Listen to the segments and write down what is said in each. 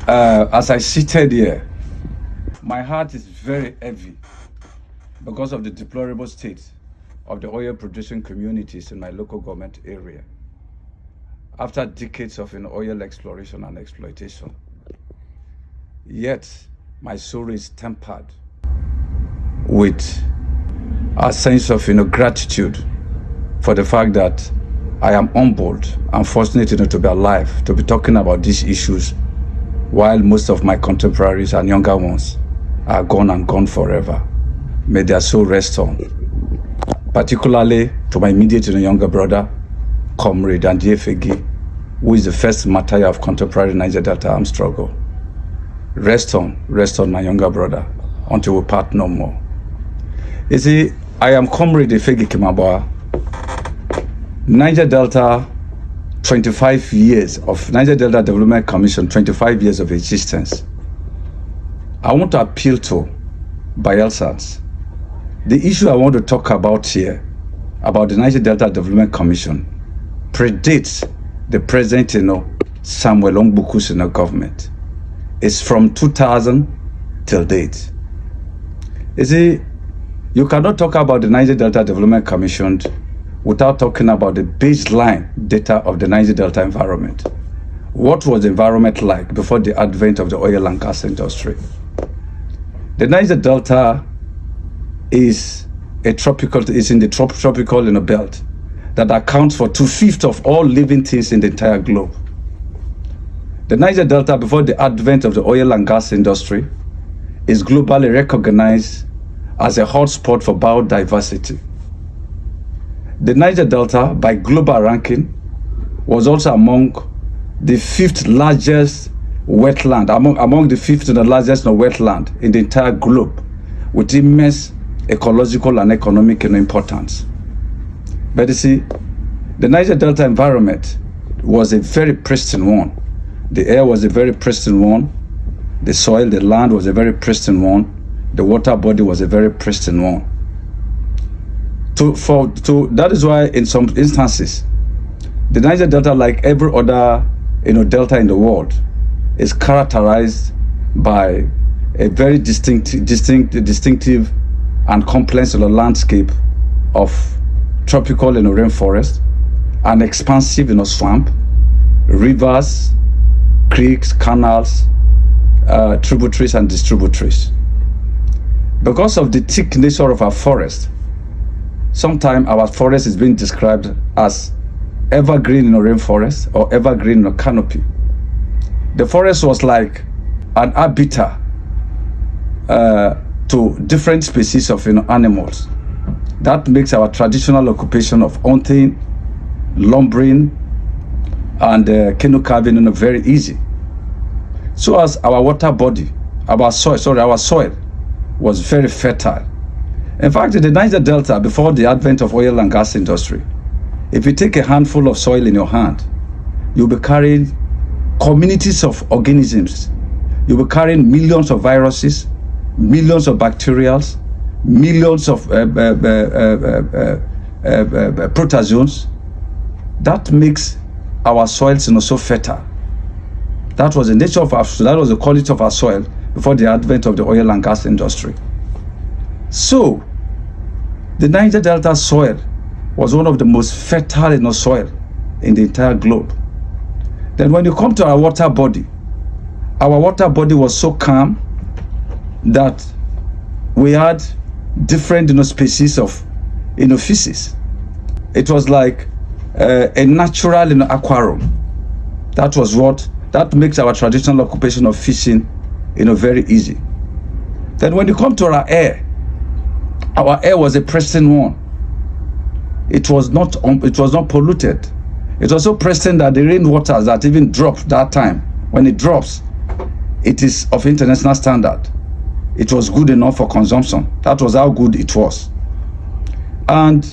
As I seated here, my heart is very heavy because of the deplorable state of the oil producing communities in my local government area. After decades of oil exploration and exploitation, yet my soul is tempered with a sense of gratitude for the fact that I am humbled and fortunate to be alive, to be talking about these issues, while most of my contemporaries and younger ones are gone and gone forever. May their soul rest on. Particularly to my immediate younger brother, comrade and Efegi, who is the first martyr of contemporary Niger Delta armed struggle. Rest on, my younger brother, until we part no more. You see, I am comrade Efegi Kemeabogha. Niger Delta, 25 years of Niger Delta Development Commission, 25 years of existence. I want to appeal to Bayelsans. The issue I want to talk about here, about the Niger Delta Development Commission, predates the present, Samuel Ongbuku's government. It's from 2000 till date. You see, you cannot talk about the Niger Delta Development Commission without talking about the baseline data of the Niger Delta environment. What was the environment like before the advent of the oil and gas industry? The Niger Delta is in the tropical belt that accounts for 2/5 of all living things in the entire globe. The Niger Delta, before the advent of the oil and gas industry, is globally recognized as a hotspot for biodiversity. The Niger Delta, by global ranking, was also among the 5th largest wetland, among the 5th largest wetland in the entire globe, with immense ecological and economic importance. But you see, the Niger Delta environment was a very pristine one. The air was a very pristine one. The soil, the land was a very pristine one. The water body was a very pristine one. That is why in some instances, the Niger Delta, like every other delta in the world, is characterized by a very distinctive and complex landscape of tropical rainforest, an expansive swamp, rivers, creeks, canals, tributaries and distributaries. Because of the thick nature of our forest, sometimes our forest is being described as evergreen rainforest or evergreen canopy. The forest was like an habitat to different species of animals. That makes our traditional occupation of hunting, lumbering, and canoe carving very easy. So as our water body, our soil was very fertile. In fact, in the Niger Delta, before the advent of oil and gas industry, if you take a handful of soil in your hand, you'll be carrying communities of organisms. You'll be carrying millions of viruses, millions of bacterials, millions of protozoans. That makes our soils so fertile. That was the nature of that was the quality of our soil before the advent of the oil and gas industry. So, the Niger Delta soil was one of the most fertile soil in the entire globe. Then when you come to our water body was so calm that we had different species of fishes. It was like a natural aquarium. That makes our traditional occupation of fishing very easy. Then when you come to our air was a pristine one. It was not polluted. It was so pristine that the rainwater that even dropped that time, when it drops, it is of international standard. It was good enough for consumption. That was how good it was. And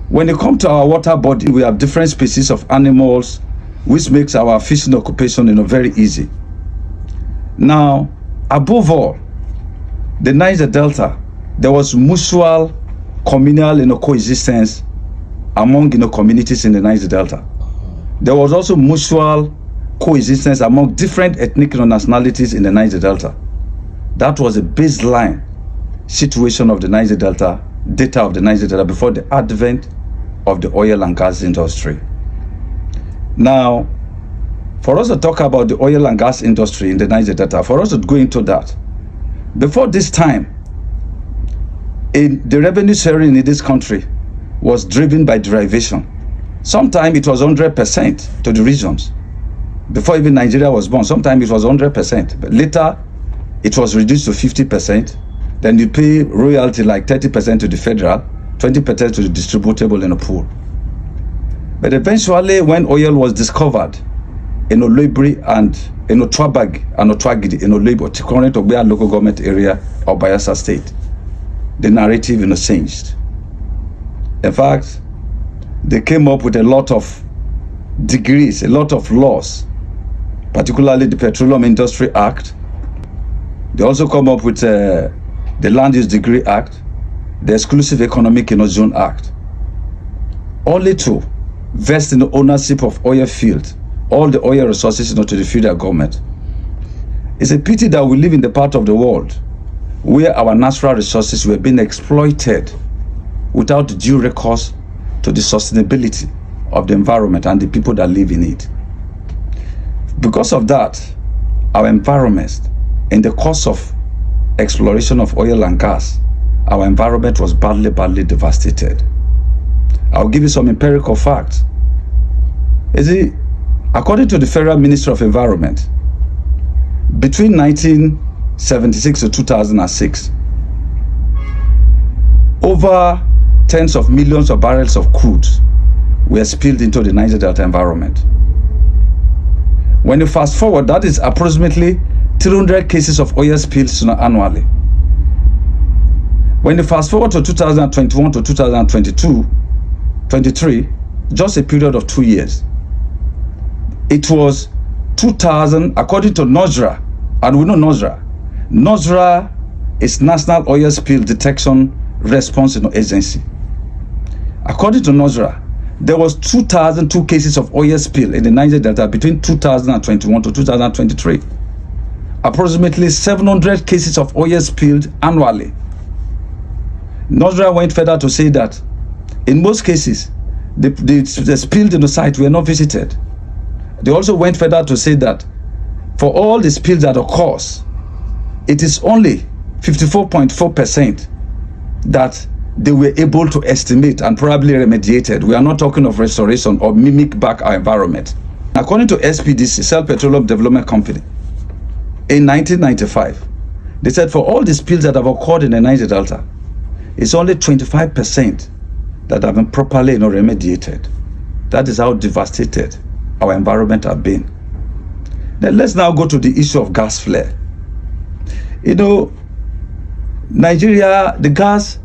when you come to our water body, we have different species of animals, which makes our fishing occupation very easy. Now, above all, the Niger Delta, there was mutual communal coexistence among communities in the Niger Delta. There was also mutual coexistence among different ethnic nationalities in the Niger Delta. That was a baseline situation of the Niger Delta, data of the Niger Delta before the advent of the oil and gas industry. Now, for us to talk about the oil and gas industry in the Niger Delta, for us to go into that, before this time, the revenue sharing in this country was driven by derivation. Sometimes it was 100% to the regions. Before even Nigeria was born, sometimes it was 100%. But later, it was reduced to 50%. Then you pay royalty like 30% to the federal, 20% to the distributable in a pool. But eventually, when oil was discovered in Olebri and in Otwabag and Otwagidi, in Olebri, current Ogbea local government area of Bayelsa State, the narrative changed. In fact, they came up with a lot of degrees, a lot of laws, particularly the Petroleum Industry Act. They also come up with the Land Use Degree Act, the Exclusive Economic Zone Act, only to vest in the ownership of oil field, all the oil resources to the federal government. It's a pity that we live in the part of the world where our natural resources were being exploited without due recourse to the sustainability of the environment and the people that live in it. Because of that, our environment, in the course of exploration of oil and gas, our environment was badly devastated. I'll give you some empirical facts. You see, according to the Federal Ministry of Environment, between 1976 to 2006, over tens of millions of barrels of crude were spilled into the Niger Delta environment. When you fast forward, that is approximately 300 cases of oil spills annually. When you fast forward to 2021 to 23, just a period of 2 years, it was 2,000, according to NOSRA, and we know NOSRA is National Oil Spill Detection Response Agency. According to NOSRA, there was 2,002 cases of oil spill in the Niger Delta between 2021 to 2023. Approximately 700 cases of oil spilled annually. NOSRA went further to say that in most cases, the spilled in the site were not visited. They also went further to say that for all the spills that occurs, it is only 54.4% that they were able to estimate and probably remediated. We are not talking of restoration or mimic back our environment. According to SPDC, Shell Petroleum Development Company, in 1995, they said for all the spills that have occurred in the Niger Delta, it's only 25% that have been properly remediated. That is how devastated our environment has been. Then let's now go to the issue of gas flare. You know, Nigeria, the gas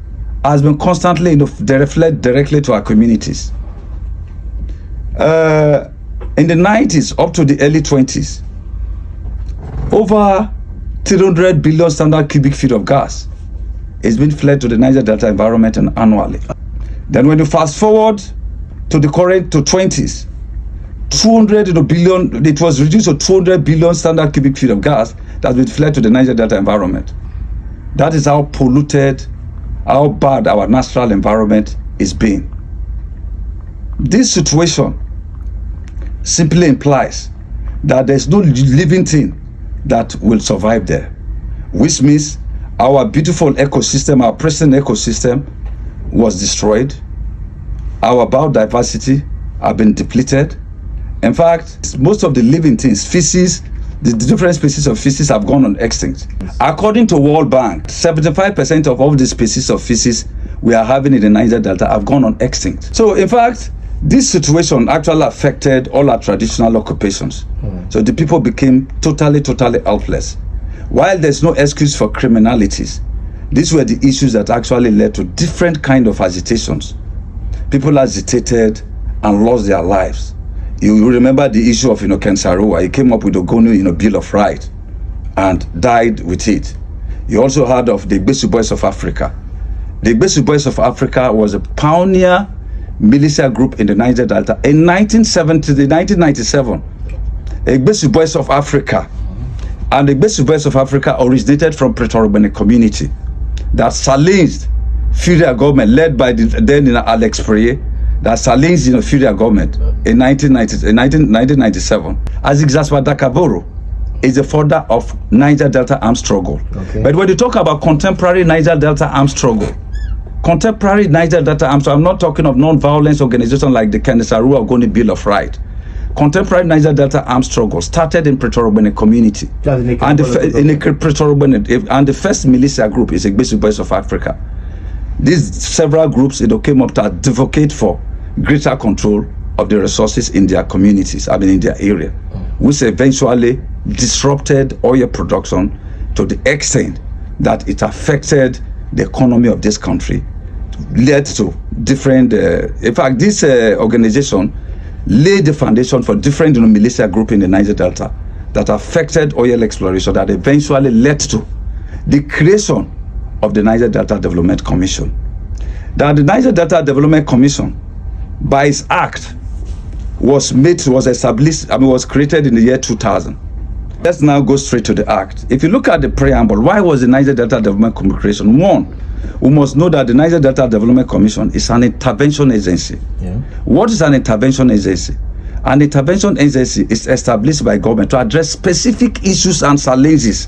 has been constantly reflect directly to our communities. In the 90s up to the early 20s, over 300 billion standard cubic feet of gas is being fled to the Niger Delta environment annually. Then when you fast forward to the current 20s, 200 billion, it was reduced to 200 billion standard cubic feet of gas that has been fled to the Niger Delta environment. That is how polluted, how bad our natural environment is being. This situation simply implies that there's no living thing that will survive there, which means our beautiful ecosystem, our present ecosystem was destroyed. Our biodiversity have been depleted. In fact, most of the living things, species, the different species of fishes have gone on extinct. According to World Bank, 75% of all the species of fishes we are having in the Niger Delta have gone on extinct. So in fact, this situation actually affected all our traditional occupations. So the people became totally helpless. While there's no excuse for criminalities, these were the issues that actually led to different kind of agitations. People agitated and lost their lives. You remember the issue of Ken Sarowa. He came up with Ogonu Bill of Rights and died with it. You also heard of the Igbesu Boys of Africa. The Igbesu Boys of Africa was a pioneer militia group in the Niger Delta. In 1997, Egbesu Boys of Africa. And the Egbesu Boys of Africa originated from Pretoria community that challenged federal government led by the then Alex Preye, that challenged federal government in 1997. As Jasper Dakaboro is the founder of Niger Delta armed struggle. Okay. But when you talk about contemporary Niger Delta armed struggle, I'm not talking of non-violence organizations like the Kenesaru Ogoni Bill of Rights. Contemporary Niger Delta armed struggle started in Pretoria community, and the first militia group is Egbesu Boys of Africa. These several groups came up to advocate for greater control of the resources in their communities, in their area, which eventually disrupted oil production to the extent that it affected the economy of this country, led to different. In fact, this organization laid the foundation for different militia groups in the Niger Delta that affected oil exploration, that eventually led to the creation of the Niger Delta Development Commission. That the Niger Delta Development Commission, by its act, was created in the year 2000. Let's now go straight to the act. If you look at the preamble, why was the Niger Delta Development Commission creation? One, we must know that the Niger Delta Development Commission is an intervention agency. Yeah. What is an intervention agency? An intervention agency is established by government to address specific issues and challenges.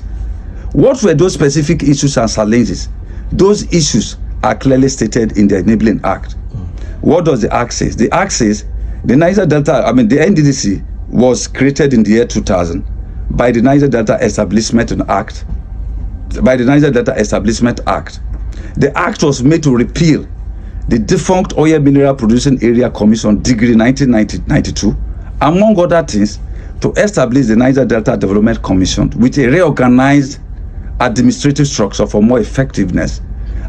What were those specific issues and challenges? Those issues are clearly stated in the Enabling Act. What does the Act say? The Act says the Niger Delta, the NDDC was created in the year 2000 by the Niger Delta Establishment Act. The Act was made to repeal the defunct Oil Mineral Producing Area Commission Decree 1992, among other things, to establish the Niger Delta Development Commission with a reorganized administrative structure for more effectiveness,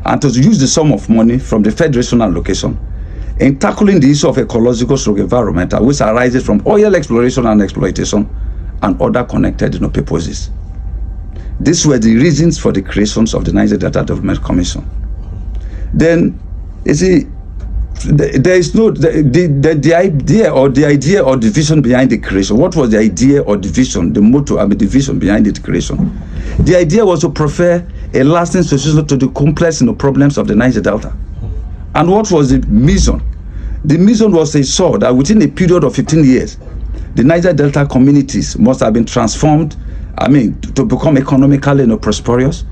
and to use the sum of money from the federation allocation in tackling the issue of ecological environmental, which arises from oil exploration and exploitation and other connected purposes. These were the reasons for the creations of the Niger Delta Development Commission. Then, you see, there is no the idea or the vision behind the creation. What was the idea or the vision, the motto, the vision behind the creation? The idea was to prefer a lasting solution to the complex problems of the Niger Delta. And what was the mission? The mission was they saw that within a period of 15 years, the Niger Delta communities must have been transformed, to become economically prosperous,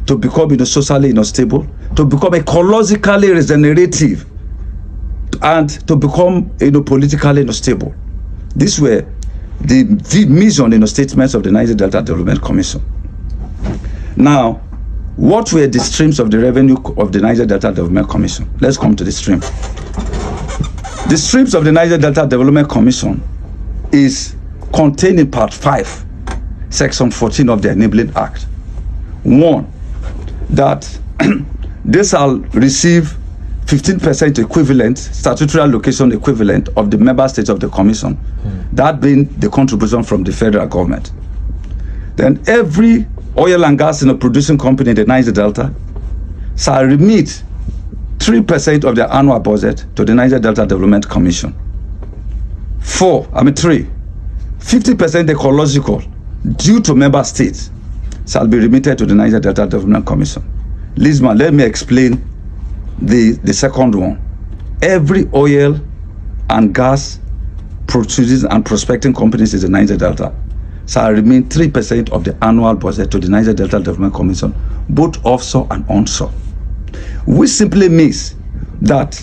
to become socially stable, to become ecologically regenerative, and to become politically stable. These were the mission statements of the Niger Delta Development Commission. Now, what were the streams of the revenue of the Niger Delta Development Commission? Let's come to the stream. The streams of the Niger Delta Development Commission is contained in Part 5, Section 14 of the Enabling Act. One, that they shall receive 15% equivalent, statutory allocation equivalent of the member states of the commission, that being the contribution from the federal government. Then every oil and gas producing company in the Niger Delta shall remit 3% of their annual budget to the Niger Delta Development Commission. 3, 50% ecological due to member states shall be remitted to the Niger Delta Development Commission. Lisman, let me explain the second one. Every oil and gas producing and prospecting companies in the Niger Delta shall remain 3% of the annual budget to the Niger Delta Development Commission, both offshore and onshore. Which simply means that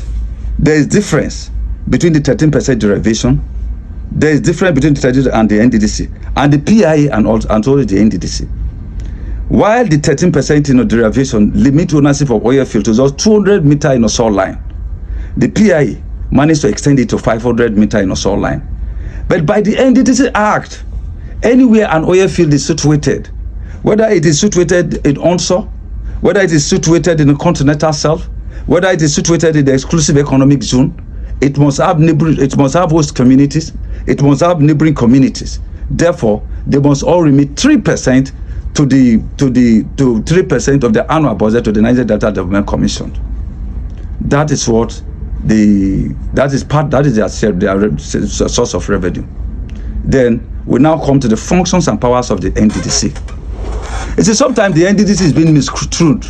there is difference between the 13% derivation, there is difference between the 13% and the NDDC, and the PIA and also the NDDC. While the 13% derivation limit ownership of oil field to just 200 meter soil line, the PIA managed to extend it to 500 meter soil line. But by the NDDC Act, anywhere an oil field is situated, whether it is situated in onshore, whether it is situated in the continental shelf, whether it is situated in the exclusive economic zone, it must have host communities, it must have neighboring communities. Therefore, they must all remit 3% to 3% of the annual budget to the Niger Delta Development Commission. That is what their source of revenue. Then we now come to the functions and powers of the NDDC. You see, sometimes the NDDC is being misconstrued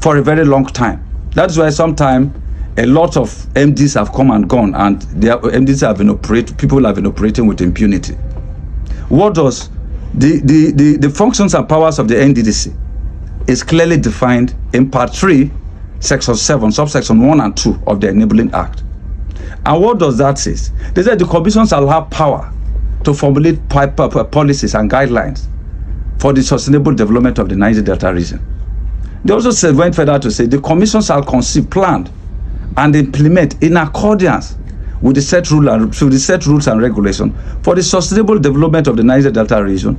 for a very long time. That's why sometimes a lot of MDs have come and gone, and their MDs have been people have been operating with impunity. What does the functions and powers of the NDDC is clearly defined in Part 3, Section 7, Subsection 1 and 2 of the Enabling Act. And what does that say? They said the commission shall have power to formulate policies and guidelines for the sustainable development of the Niger Delta region. They also went further to say the commission shall conceive, plan, and implement in accordance with the set rules and regulations for the sustainable development of the Niger Delta region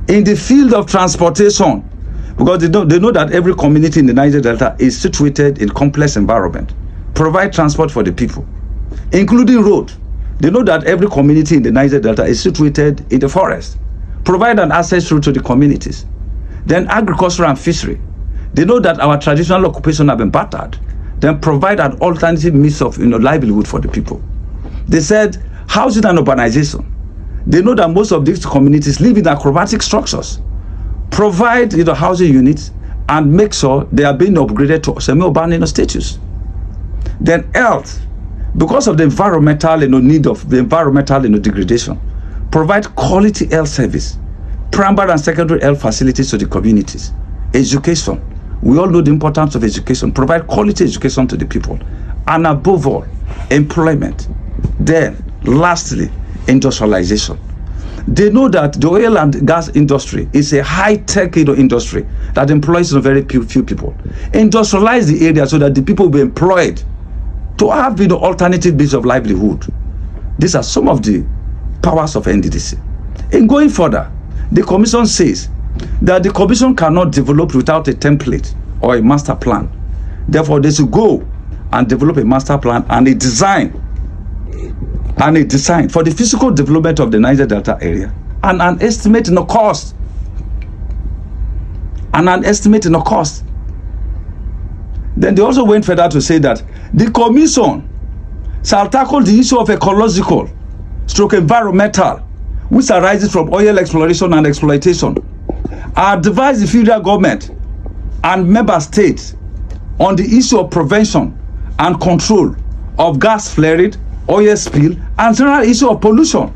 in the field of transportation, because they know that every community in the Niger Delta is situated in complex environment. Provide transport for the people, including road. They know that every community in the Niger Delta is situated in the forest. Provide an access route to the communities. Then agriculture and fishery. They know that our traditional occupation have been battered. Then provide an alternative means of livelihood for the people. They said housing and urbanization. They know that most of these communities live in acrobatic structures. Provide housing units and make sure they are being upgraded to semi-urban status. Then health, because of the environmental need of the environmental degradation, provide quality health service, primary and secondary health facilities to the communities. Education, we all know the importance of education. Provide quality education to the people, and above all, employment. Then lastly, industrialization. They know that the oil and gas industry is a high-tech industry that employs very few people. Industrialize the area so that the people will be employed to have alternative means of livelihood. These are some of the powers of NDDC. In going further, the commission says that the commission cannot develop without a template or a master plan. Therefore, they should go and develop a master plan and a design for the physical development of the Niger Delta area, and an estimate in the cost. Then they also went further to say that the commission shall tackle the issue of ecological / environmental which arises from oil exploration and exploitation, advise the federal government and member states on the issue of prevention and control of gas flaring, oil spill, and general issue of pollution.